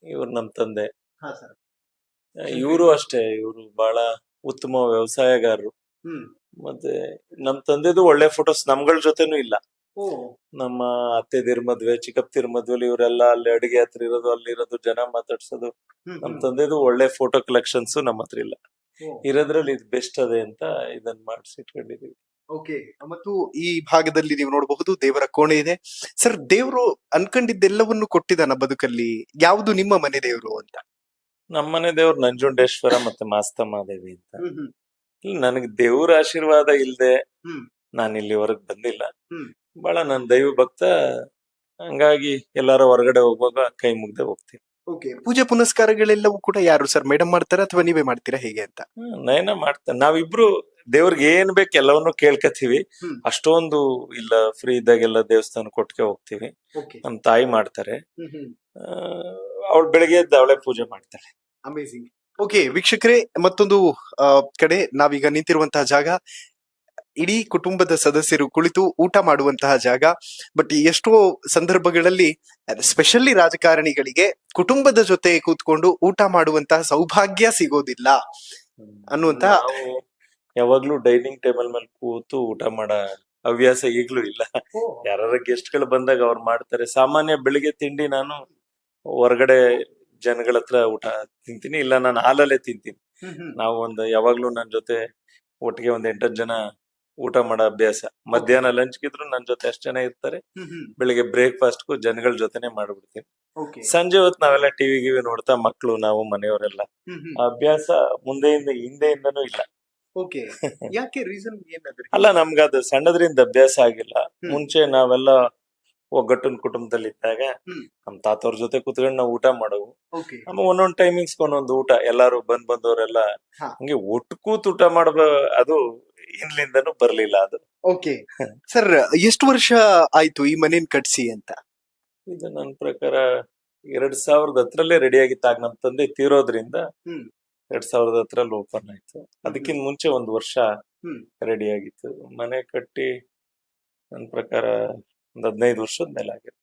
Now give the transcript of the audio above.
ಇವ್ರು ನಮ್ ತಂದೆ. ಹಾ ಸರ್. ಇವರು ಅಷ್ಟೇ, ಇವರು ಬಹಳ ಉತ್ತಮ ವ್ಯವಸಾಯಗಾರರು. ಹ್ಮ್. ಮತ್ತೆ ನಮ್ ತಂದೆದು ಒಳ್ಳೆ ಫೋಟೋಸ್ ನಮ್ಗಳ ಜೊತೆನೂ ಇಲ್ಲ. ಓ. ನಮ್ಮ ಅತ್ತೆದಿರ್ ಮದ್ವೆ, ಚಿಕ್ಕಪ್ತಿರ್ ಮದ್ವೆಲಿ ಇವರೆಲ್ಲ ಅಲ್ಲಿ ಅಡಿಗೆ ಹತ್ರ ಇರೋದು, ಅಲ್ಲಿರೋದು, ಜನ ಮಾತಾಡ್ಸೋದು. ನಮ್ ತಂದೆದು ಒಳ್ಳೆ ಫೋಟೋ ಕಲೆಕ್ಷನ್ಸ್ ನಮ್ಮ ಹತ್ರ ಇಲ್ಲ. ಇರೋದ್ರಲ್ಲಿ ಇದು ಬೆಸ್ಟ್ ಅದೇ ಅಂತ ಇದನ್ನ ಮಾಡಿಸಿಟ್ಕೊಂಡಿದೀವಿ. ಓಕೆ. ಮತ್ತು ಈ ಭಾಗದಲ್ಲಿ ನೀವು ನೋಡಬಹುದು ದೇವರ ಕೋಣೆ ಇದೆ. ಸರ್, ದೇವರು ಅನ್ಕೊಂಡಿದ್ದೆಲ್ಲವನ್ನು ಕೊಟ್ಟಿದ್ದಾನ ಬದುಕಲ್ಲಿ. ಯಾವುದು ನಿಮ್ಮ ಮನೆ ದೇವರು ಅಂತ? ನಮ್ಮನೆ ದೇವ್ರು ನಂಜುಂಡೇಶ್ವರ ಮತ್ತೆ ಮಾಸ್ತಮಾದೇವಿ ಅಂತ. ನನಗೆ ದೇವ್ರ ಆಶೀರ್ವಾದ ಇಲ್ದೆ ನಾನು ಇಲ್ಲಿವರೆಗೆ ಬಂದಿಲ್ಲ. ಬಹಳ ನನ್ ದೈವ ಭಕ್ತ, ಹಂಗಾಗಿ ಎಲ್ಲಾರ ಹೊರಗಡೆ ಹೋಗುವಾಗ ಕೈ ಮುಗ್ದೆ ಹೋಗ್ತೀನಿ. ಓಕೆ. ಪೂಜೆ ಪುನಸ್ಕಾರಗಳೆಲ್ಲವೂ ಕೂಡ ಯಾರು ಸರ್, ಮೇಡಮ್ ಮಾಡ್ತಾರಾ ಅಥವಾ ನೀವೇ ಮಾಡ್ತೀರಾ, ಹೇಗೆ ಅಂತ? ನಯನ ಮಾಡ್ತಾನೆ. ನಾವಿಬ್ರು ದೇವ್ರಿಗೆ ಏನ್ ಬೇಕು ಎಲ್ಲವನ್ನು ಕೇಳ್ಕತೀವಿ. ಅಷ್ಟೊಂದು ಇಲ್ಲ, ಫ್ರೀ ಇದ್ದಾಗೆಲ್ಲ ದೇವಸ್ಥಾನ ಕೊಟ್ಕೆ ಹೋಗ್ತೀವಿ. ನಮ್ ತಾಯಿ ಮಾಡ್ತಾರೆ. ಅವಳು ಬೆಳಗ್ಗೆ ಎದ್ದು ಅವಳೇ ಪೂಜೆ ಮಾಡ್ತಾಳೆ. ಅಮೇಜಿಂಗ್. ಓಕೆ ವೀಕ್ಷಕರೇ, ಮತ್ತೊಂದು ಕಡೆ ನಾವೀಗ ನಿಂತಿರುವಂತಹ ಜಾಗ ಇಡೀ ಕುಟುಂಬದ ಸದಸ್ಯರು ಕುಳಿತು ಊಟ ಮಾಡುವಂತಹ ಜಾಗ. ಬಟ್ ಎಷ್ಟೋ ಸಂದರ್ಭಗಳಲ್ಲಿ ಸ್ಪೆಷಲಿ ರಾಜಕಾರಣಿಗಳಿಗೆ ಕುಟುಂಬದ ಜೊತೆ ಕೂತ್ಕೊಂಡು ಊಟ ಮಾಡುವಂತಹ ಸೌಭಾಗ್ಯ ಸಿಗೋದಿಲ್ಲ ಅನ್ನುವಂತ. ಯಾವಾಗ್ಲೂ ಡೈನಿಂಗ್ ಟೇಬಲ್ ಮೇಲೆ ಕೂತು ಊಟ ಮಾಡೋ ಹವ್ಯಾಸ ಈಗ್ಲೂ ಇಲ್ಲ. ಯಾರ ಗೆಸ್ಟ್ ಗಳು ಬಂದಾಗ ಅವ್ರು ಮಾಡ್ತಾರೆ. ಸಾಮಾನ್ಯ ಬೆಳಿಗ್ಗೆ ತಿಂಡಿ ನಾನು ಹೊರಗಡೆ ಜನಗಳ ಹತ್ರ ಊಟ ತಿಂತೀನಿ, ಇಲ್ಲ ನಾನು ಹಾಲಲ್ಲೇ ತಿಂತೀನಿ. ನಾವು ಯಾವಾಗ್ಲೂ ನನ್ ಜೊತೆ ಒಟ್ಟಿಗೆ 8-10 ಜನ ಊಟ ಮಾಡೋ ಅಭ್ಯಾಸ. ಮಧ್ಯಾಹ್ನ ಲಂಚ್ಗಿದ್ರು ನನ್ ಜೊತೆ ಅಷ್ಟ್ ಜನ ಇರ್ತಾರೆ. ಬೆಳಿಗ್ಗೆ ಬ್ರೇಕ್ಫಾಸ್ಟ್ಗೂ ಜನಗಳ ಜೊತೆನೆ ಮಾಡ್ಬಿಡ್ತೀನಿ. ಸಂಜೆ ಹೊತ್ತು ನಾವೆಲ್ಲ ಟಿವಿ ಗಿವಿ ನೋಡ್ತಾ ಮಕ್ಳು, ನಾವು ಮನೆಯವರೆಲ್ಲ. ಅಭ್ಯಾಸ ಹಿಂದೆಯಿಂದನೂ ಇಲ್ಲ. ಯಾಕೆ ರೀಸನ್ ಏನಾದ್ರು? ಅಲ್ಲ, ನಮ್ಗದು ಸಣ್ಣದ್ರಿಂದ ಅಭ್ಯಾಸ ಆಗಿಲ್ಲ. ಮುಂಚೆ ನಾವೆಲ್ಲ ಒಗ್ಗಟ್ಟಿನ ಕುಟುಂಬದಲ್ಲಿ ಇದ್ದಾಗ ನಮ್ ತಾತವ್ರ ಜೊತೆ ಕುತ್ಕೊಂಡು ನಾವು ಊಟ ಮಾಡೋವು. ಆಮೇಲೆ ಒಂದೊಂದ್ ಟೈಮಿಂಗ್ಸ್ ಒಂದೊಂದು ಊಟ, ಎಲ್ಲಾರು ಬಂದವರೆಲ್ಲ ಹಂಗೆ ಒಟ್ಟು ಕೂತ್ ಊಟ ಮಾಡಬ, ಅದು ಇನ್ಲಿಂದನೂ ಬರ್ಲಿಲ್ಲ ಅದು. ಓಕೆ ಸರ್, ಎಷ್ಟು ವರ್ಷ ಆಯ್ತು ಈ ಮನೇನ್ ಕಟ್ಸಿ ಅಂತ? ಇದು ನನ್ನ ಪ್ರಕಾರ 2010 ರೆಡಿ ಆಗಿತ್ತು. ಆಗ ನಮ್ ತಂದೆ ತೀರೋದ್ರಿಂದ 2010 ಓಪನ್ ಆಯ್ತು. ಅದಕ್ಕಿಂತ ಮುಂಚೆ 1 ವರ್ಷ ರೆಡಿ ಆಗಿತ್ತು. ಮನೆ ಕಟ್ಟಿ ನನ್ನ ಪ್ರಕಾರ 15 ವರ್ಷದ ಮೇಲೆ ಆಗಿತ್ತು.